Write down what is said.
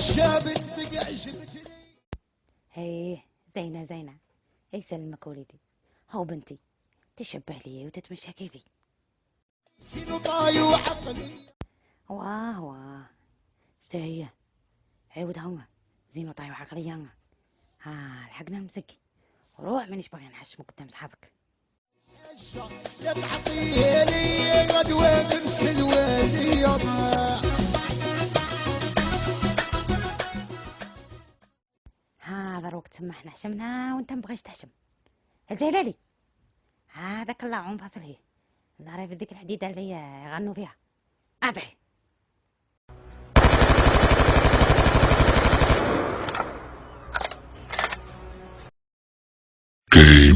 الشاب انت عجبتني. هيه زينة زينة، يسلمك وليدي، هو بنتي تشبه لي وتتمشى كيفي. سينو طاي وعقلي. واه واه استهية عيود هونga زينو طاي وعقلية. ها لحقنا المسك روح منيش باغي نحشمك قدام صحابك. يا تعطيه لي غدوة ترسل وادي هذا الوقت سمحنا حشمنا وانت مبغيش تحشم. الجيلالي هذاك اللاعون فاصل هي نعرف ديك الحديدة اللي يغنوا فيها أدعي. Game